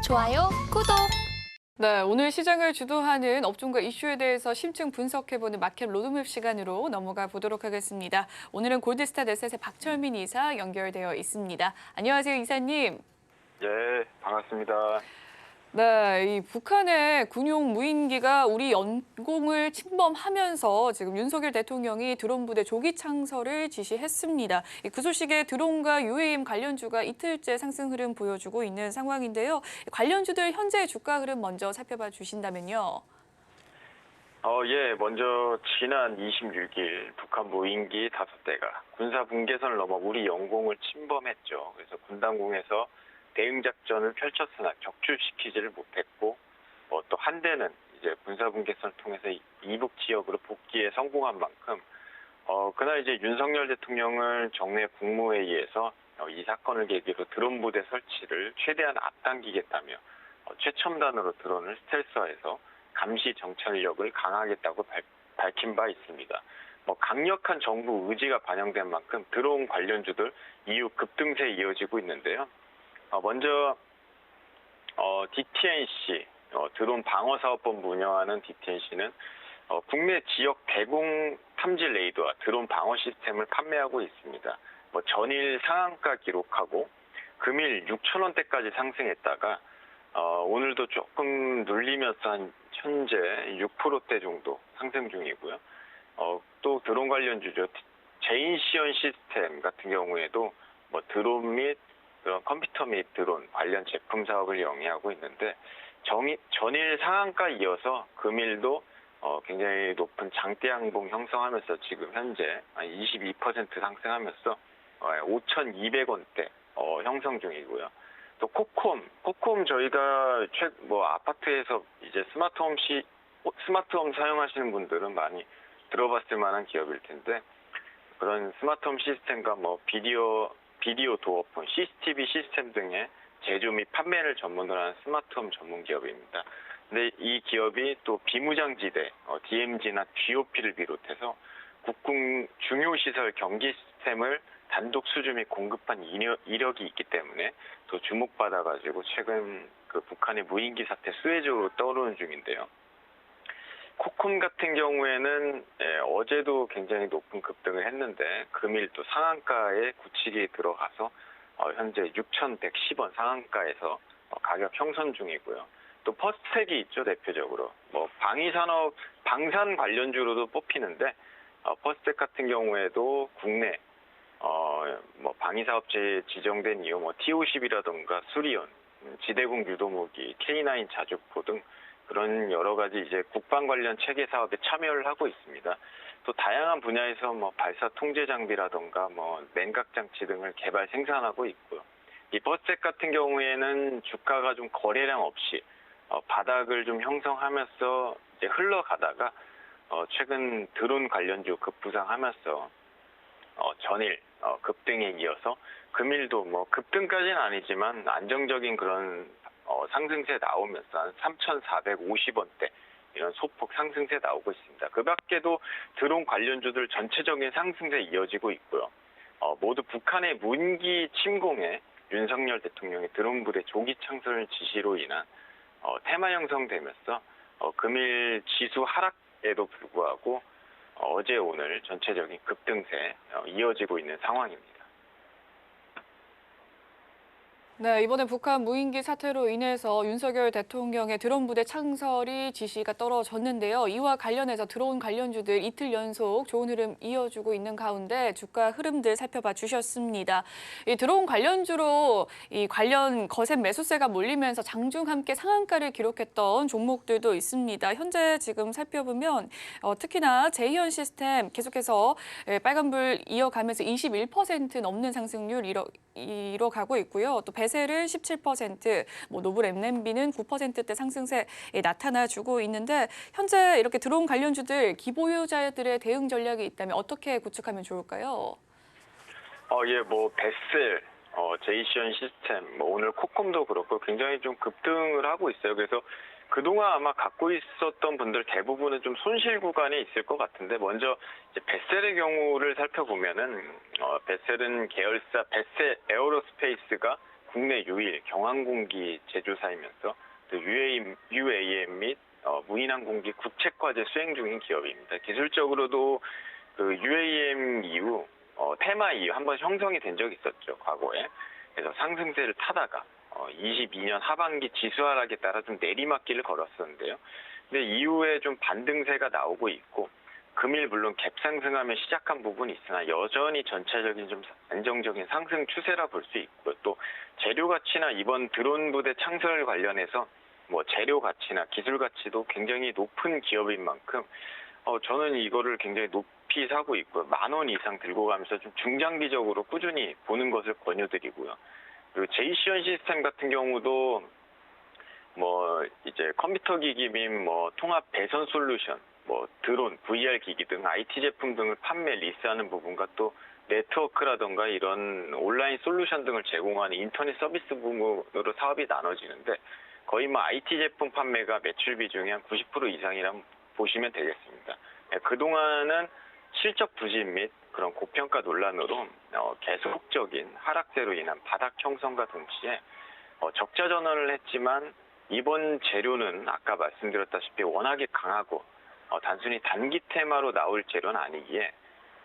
좋아요, 구독. 네, 오늘 시장을 주도하는 업종과 이슈에 대해서 심층 분석해보는 마켓 로드맵 시간으로 넘어가 보도록 하겠습니다. 오늘은 골드스타 넷셋의 박철민 이사 연결되어 있습니다. 안녕하세요, 이사님. 네, 반갑습니다. 네, 이 북한의 군용 무인기가 우리 영공을 침범하면서 지금 윤석열 대통령이 드론 부대 조기 창설을 지시했습니다. 그 소식에 드론과 UAM 관련주가 이틀째 상승 흐름 보여주고 있는 상황인데요. 관련주들 현재 주가 흐름 먼저 살펴봐 주신다면요. 예, 먼저 지난 26일 북한 무인기 5대가 군사 분계선을 넘어 우리 영공을 침범했죠. 그래서 군당공에서 대응 작전을 펼쳤으나 격추시키지를 못했고, 또 한 대는 이제 군사 분계선을 통해서 이북 지역으로 복귀에 성공한 만큼, 그날 이제 윤석열 대통령을 정례 국무회의에서 이 사건을 계기로 드론 부대 설치를 최대한 앞당기겠다며 최첨단으로 드론을 스텔스화해서 감시 정찰력을 강화하겠다고 밝힌 바 있습니다. 강력한 정부 의지가 반영된 만큼 드론 관련주들 이후 급등세에 이어지고 있는데요. 먼저 DTNC, 드론 방어사업본부 운영하는 DTNC는 국내 지역 대공 탐지 레이더와 드론 방어 시스템을 판매하고 있습니다. 전일 상한가 기록하고 금일 6,000원대까지 상승했다가 오늘도 조금 눌리면서 현재 6%대 정도 상승 중이고요. 또 드론 관련주죠. 제인시언 시스템 같은 경우에도 드론 및 그런 컴퓨터 및 드론 관련 제품 사업을 영위하고 있는데 전일 상한가 이어서 금일도 굉장히 높은 장대 항봉 형성하면서 지금 현재 22% 상승하면서 5,200원대 형성 중이고요. 또 코콤 저희가 아파트에서 이제 스마트홈 사용하시는 분들은 많이 들어봤을 만한 기업일 텐데, 그런 스마트홈 시스템과 비디오 도어폰, CCTV 시스템 등의 제조 및 판매를 전문으로 하는 스마트홈 전문 기업입니다. 근데 이 기업이 또 비무장지대, DMZ나 GOP를 비롯해서 국군 중요시설 경기 시스템을 단독 수주 및 공급한 이력이 있기 때문에 또 주목받아가지고 최근 그 북한의 무인기 사태 수혜적으로 떠오르는 중인데요. 코콤 같은 경우에는 어제도 굉장히 높은 급등을 했는데 금일 또 상한가에 굳히게 들어가서 현재 6,110원 상한가에서 가격 형성 중이고요. 또 퍼스텍이 있죠, 대표적으로. 방위산업, 방산 관련주로도 뽑히는데 퍼스텍 같은 경우에도 국내 방위사업체에 지정된 이후 T-50이라던가 수리온, 지대공 유도무기, K9 자주포 등 그런 여러 가지 이제 국방 관련 체계 사업에 참여를 하고 있습니다. 또 다양한 분야에서 발사 통제 장비라던가 냉각 장치 등을 개발 생산하고 있고요. 이 버스텍 같은 경우에는 주가가 좀 거래량 없이 바닥을 좀 형성하면서 이제 흘러가다가 최근 드론 관련주 급부상하면서 전일 급등에 이어서 금일도 급등까지는 아니지만 안정적인 그런 상승세 나오면서 한 3,450원대 이런 소폭 상승세 나오고 있습니다. 그 밖에도 드론 관련주들 전체적인 상승세 이어지고 있고요. 모두 북한의 무인기 침공에 윤석열 대통령의 드론 부대 조기 창설 지시로 인한 테마 형성되면서 금일 지수 하락에도 불구하고 어제 오늘 전체적인 급등세 이어지고 있는 상황입니다. 네, 이번에 북한 무인기 사태로 인해서 윤석열 대통령의 드론 부대 창설이 지시가 떨어졌는데요. 이와 관련해서 드론 관련주들 이틀 연속 좋은 흐름 이어주고 있는 가운데 주가 흐름들 살펴봐 주셨습니다. 이 드론 관련주로 이 관련 거센 매수세가 몰리면서 장중 함께 상한가를 기록했던 종목들도 있습니다. 현재 지금 살펴보면 특히나 제이언 시스템 계속해서 빨간불 이어가면서 21% 넘는 상승률 이뤄가고 있고요. 또 베셀은 17%, 노블 M&B는 9%대 상승세 나타나주고 있는데 현재 이렇게 드론 관련주들 기보유자들의 대응 전략이 있다면 어떻게 구축하면 좋을까요? 베셀, 제이션 시스템, 오늘 코콤도 그렇고 굉장히 좀 급등을 하고 있어요. 그래서 그동안 아마 갖고 있었던 분들 대부분은 좀 손실 구간에 있을 것 같은데, 먼저 이제 베셀의 경우를 살펴보면은 베셀은 계열사 베셀 에어로스페이스가 국내 유일 경항공기 제조사이면서 또 UAM 및 무인항공기 국책과제 수행 중인 기업입니다. 기술적으로도 그 UAM 이후 테마 이후 한번 형성이 된 적이 있었죠, 과거에. 그래서 상승세를 타다가 22년 하반기 지수 하락에 따라 좀 내리막길을 걸었었는데요. 근데 이후에 좀 반등세가 나오고 있고, 금일 물론 갭상승하며 시작한 부분이 있으나 여전히 전체적인 좀 안정적인 상승 추세라 볼 수 있고요. 또 재료 가치나 이번 드론 부대 창설 관련해서 뭐 재료 가치나 기술 가치도 굉장히 높은 기업인 만큼 저는 이거를 굉장히 높이 사고 있고요. 10,000원 이상 들고 가면서 좀 중장기적으로 꾸준히 보는 것을 권유드리고요. 그리고 제이시언 시스템 같은 경우도 뭐 이제 컴퓨터 기기 및 뭐 통합 배선 솔루션, 뭐 드론, VR 기기 등 IT 제품 등을 판매 리스하는 부분과 또 네트워크라던가 이런 온라인 솔루션 등을 제공하는 인터넷 서비스 부문으로 사업이 나눠지는데, 거의 뭐 IT 제품 판매가 매출 비중이 한 90% 이상이라고 보시면 되겠습니다. 그동안은 실적 부진 및 그런 고평가 논란으로 계속적인 하락세로 인한 바닥 형성과 동시에 적자 전환을 했지만, 이번 재료는 아까 말씀드렸다시피 워낙에 강하고 단순히 단기 테마로 나올 재료는 아니기에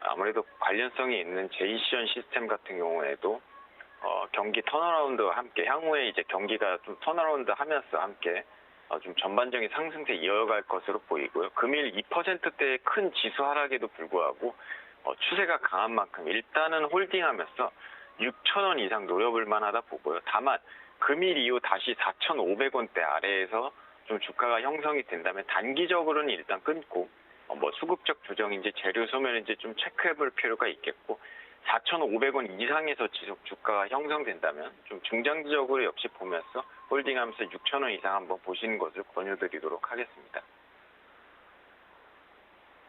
아무래도 관련성이 있는 제이시언 시스템 같은 경우에도 경기 턴어라운드와 함께 향후에 이제 경기가 좀 턴어라운드 하면서 함께 좀 전반적인 상승세 이어갈 것으로 보이고요. 금일 2%대의 큰 지수 하락에도 불구하고 추세가 강한 만큼 일단은 홀딩하면서 6,000원 이상 노려볼 만하다 보고요. 다만 금일 이후 다시 4,500원대 아래에서 좀 주가가 형성이 된다면 단기적으로는 일단 끊고 뭐 수급적 조정인지 재료 소멸인지 좀 체크해볼 필요가 있겠고, 4,500원 이상에서 지속 주가가 형성된다면 좀 중장기적으로 역시 보면서 홀딩하면서 6,000원 이상 한번 보시는 것을 권유드리도록 하겠습니다.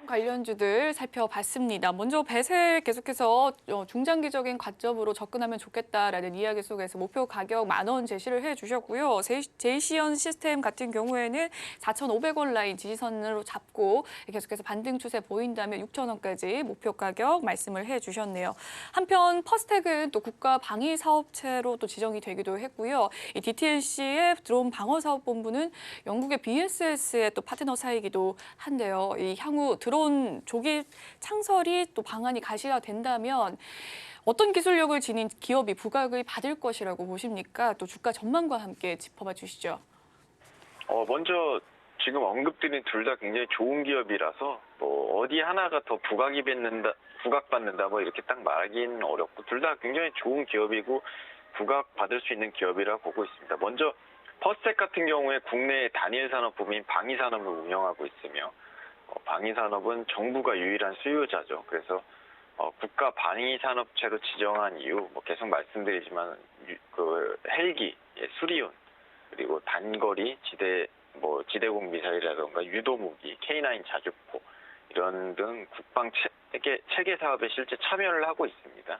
관련주들 살펴봤습니다. 먼저 배세 계속해서 중장기적인 관점으로 접근하면 좋겠다라는 이야기 속에서 목표 가격 10,000원 제시를 해주셨고요. 제이시언 시스템 같은 경우에는 4,500원 라인 지지선으로 잡고 계속해서 반등 추세 보인다면 6,000원까지 목표 가격 말씀을 해주셨네요. 한편 퍼스텍은 또 국가 방위 사업체로 또 지정이 되기도 했고요. 이 DTNC의 드론 방어 사업 본부는 영국의 BSS의 또 파트너사이기도 한데요. 이 향후 드론 조기 창설이 또 방안이 가시가 된다면 어떤 기술력을 지닌 기업이 부각을 받을 것이라고 보십니까? 또 주가 전망과 함께 짚어봐 주시죠. 먼저 지금 언급드린 둘 다 굉장히 좋은 기업이라서 뭐 어디 하나가 더 부각받는다 뭐 이렇게 딱 말하기는 어렵고, 둘 다 굉장히 좋은 기업이고 부각받을 수 있는 기업이라고 보고 있습니다. 먼저 퍼스텍 같은 경우에 국내의 단일 산업 부문인 방위산업을 운영하고 있으며, 방위산업은 정부가 유일한 수요자죠. 그래서 국가 방위산업체로 지정한 이후 뭐 계속 말씀드리지만 그 헬기, 수리온, 그리고 단거리 지대공 미사일이라던가 유도무기, K9 자주포 이런 등 국방 체계 사업에 실제 참여를 하고 있습니다.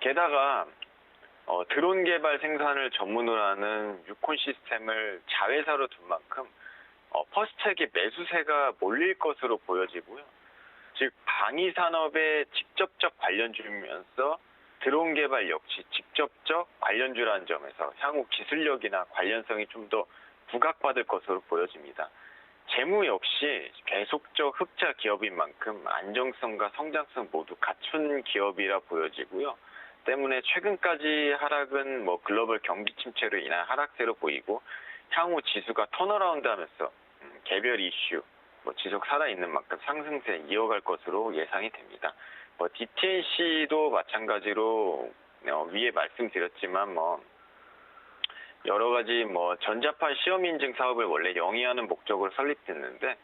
게다가 드론 개발 생산을 전문으로 하는 유콘 시스템을 자회사로 둔 만큼 퍼스텍의 매수세가 몰릴 것으로 보여지고요. 즉 방위산업의 직접적 관련주면서 드론 개발 역시 직접적 관련주라는 점에서 향후 기술력이나 관련성이 좀 더 부각받을 것으로 보여집니다. 재무 역시 계속적 흑자 기업인 만큼 안정성과 성장성 모두 갖춘 기업이라 보여지고요. 때문에 최근까지 하락은 뭐 글로벌 경기 침체로 인한 하락세로 보이고, 향후 지수가 턴어라운드 하면서 개별 이슈 지속 살아있는 만큼 상승세 이어갈 것으로 예상이 됩니다. DTNC도 마찬가지로 위에 말씀드렸지만 여러 가지 전자판 시험 인증 사업을 원래 영위하는 목적으로 설립됐는데,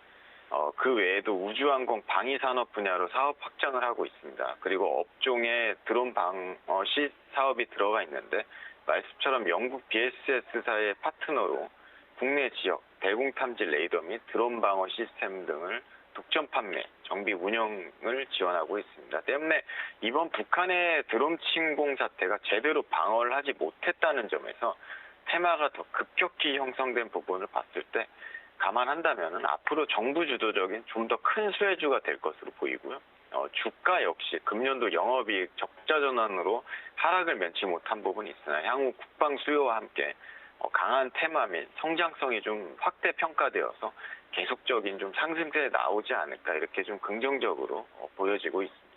그 외에도 우주항공 방위산업 분야로 사업 확장을 하고 있습니다. 그리고 업종에 드론 방어 시 사업이 들어가 있는데, 말씀처럼 영국 BSS사의 파트너로 국내 지역 대공 탐지 레이더 및 드론 방어 시스템 등을 독점 판매, 정비 운영을 지원하고 있습니다. 때문에 이번 북한의 드론 침공 사태가 제대로 방어를 하지 못했다는 점에서 테마가 더 급격히 형성된 부분을 봤을 때 감안한다면 앞으로 정부 주도적인 좀 더 큰 수혜주가 될 것으로 보이고요. 주가 역시 금년도 영업이익 적자 전환으로 하락을 면치 못한 부분이 있으나 향후 국방 수요와 함께 강한 테마 및 성장성이 좀 확대 평가되어서 계속적인 좀 상승세에 나오지 않을까 이렇게 좀 긍정적으로 보여지고 있습니다.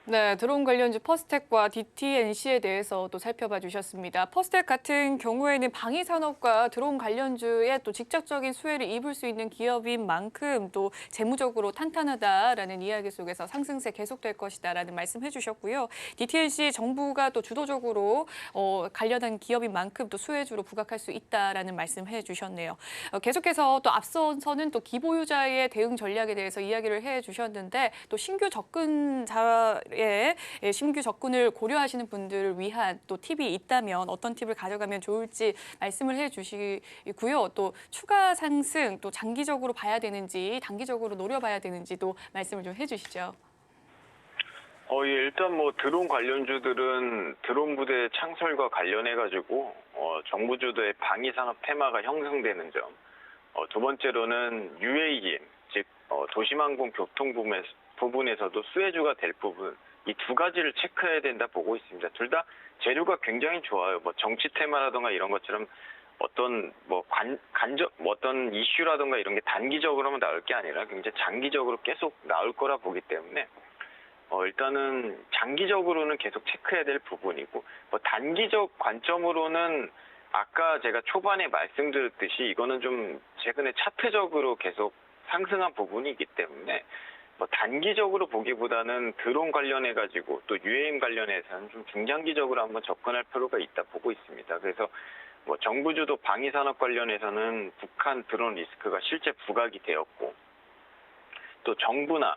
네, 드론 관련주 퍼스텍과 DTNC에 대해서 또 살펴봐 주셨습니다. 퍼스텍 같은 경우에는 방위 산업과 드론 관련주에 또 직접적인 수혜를 입을 수 있는 기업인 만큼 또 재무적으로 탄탄하다라는 이야기 속에서 상승세 계속될 것이다라는 말씀해 주셨고요. DTNC 정부가 또 주도적으로 관련한 기업인 만큼 또 수혜주로 부각할 수 있다라는 말씀해 주셨네요. 계속해서 또 앞서서는 또 기보유자의 대응 전략에 대해서 이야기를 해 주셨는데 또 신규 접근자의 신규 접근을 고려하시는 분들을 위한 또 팁이 있다면 어떤 팁을 가져가면 좋을지 말씀을 해 주시고요. 또 추가 상승 또 장기적으로 봐야 되는지 단기적으로 노려봐야 되는지도 말씀을 좀 해주시죠. 예, 일단 뭐 드론 관련주들은 드론 부대 창설과 관련해가지고 정부 주도의 방위 산업 테마가 형성되는 점. 두 번째로는 UAM, 즉 도심항공 교통 부분에서도 수혜주가 될 부분, 이 두 가지를 체크해야 된다 보고 있습니다. 둘 다 재료가 굉장히 좋아요. 뭐 정치 테마라든가 이런 것처럼 어떤 어떤 이슈라든가 이런 게 단기적으로만 나올 게 아니라 굉장히 장기적으로 계속 나올 거라 보기 때문에 일단은 장기적으로는 계속 체크해야 될 부분이고 단기적 관점으로는 아까 제가 초반에 말씀드렸듯이 이거는 좀 최근에 차트적으로 계속 상승한 부분이기 때문에 단기적으로 보기보다는 드론 관련해가지고 또 UAM 관련해서는 좀 중장기적으로 한번 접근할 필요가 있다 보고 있습니다. 그래서 정부 주도 방위 산업 관련해서는 북한 드론 리스크가 실제 부각이 되었고 또 정부나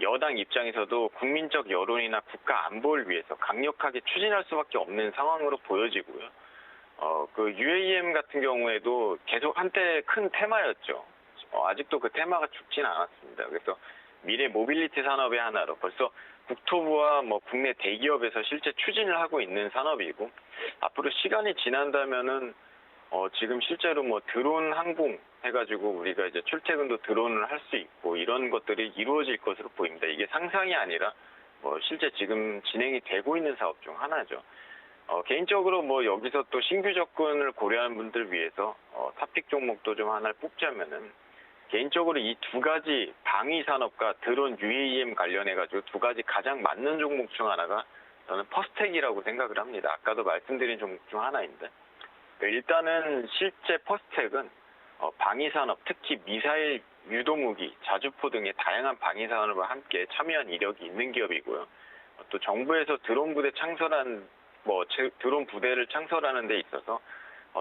여당 입장에서도 국민적 여론이나 국가 안보를 위해서 강력하게 추진할 수밖에 없는 상황으로 보여지고요. 그 UAM 같은 경우에도 계속 한때 큰 테마였죠. 아직도 그 테마가 죽진 않았습니다. 그래서 미래 모빌리티 산업의 하나로 벌써 국토부와 국내 대기업에서 실제 추진을 하고 있는 산업이고 앞으로 시간이 지난다면은 지금 실제로 드론 항공 해가지고 우리가 이제 출퇴근도 드론을 할 수 있고 이런 것들이 이루어질 것으로 보입니다. 이게 상상이 아니라 실제 지금 진행이 되고 있는 사업 중 하나죠. 개인적으로 여기서 또 신규 접근을 고려하는 분들 위해서 탑픽 종목도 좀 하나를 뽑자면은 개인적으로 이 두 가지 방위 산업과 드론 UAM 관련해가지고 두 가지 가장 맞는 종목 중 하나가 저는 퍼스텍이라고 생각을 합니다. 아까도 말씀드린 종목 중 하나인데 일단은 실제 퍼스텍은 방위 산업 특히 미사일 유도무기, 자주포 등의 다양한 방위 산업과 함께 참여한 이력이 있는 기업이고요. 또 정부에서 드론 부대 창설한 드론 부대를 창설하는 데 있어서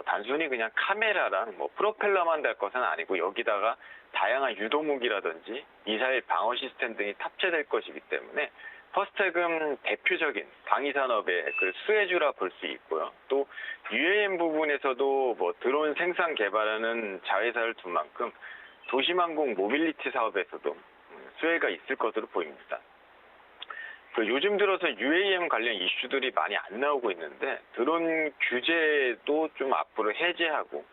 단순히 그냥 카메라랑 프로펠러만 달 것은 아니고 여기다가 다양한 유도무기라든지 미사일 방어 시스템 등이 탑재될 것이기 때문에 퍼스텍은 대표적인 방위산업의 그 수혜주라 볼 수 있고요. 또 UAM 부분에서도 드론 생산 개발하는 자회사를 둔 만큼 도심항공 모빌리티 사업에서도 수혜가 있을 것으로 보입니다. 요즘 들어서 UAM 관련 이슈들이 많이 안 나오고 있는데 드론 규제도 좀 앞으로 해제하고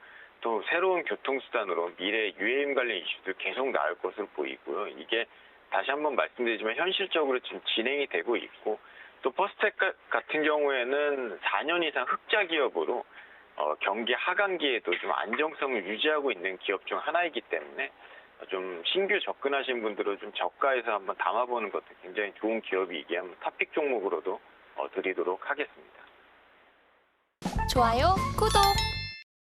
또 새로운 교통수단으로 미래 UAM 관련 이슈들 계속 나올 것으로 보이고요. 이게 다시 한번 말씀드리지만 현실적으로 지금 진행이 되고 있고 또 퍼스텍 같은 경우에는 4년 이상 흑자 기업으로 경기 하반기에도 좀 안정성을 유지하고 있는 기업 중 하나이기 때문에 좀 신규 접근하신 분들은 좀 저가에서 한번 담아보는 것도 굉장히 좋은 기업이기에 한번 탑픽 종목으로도 드리도록 하겠습니다. 좋아요, 구독!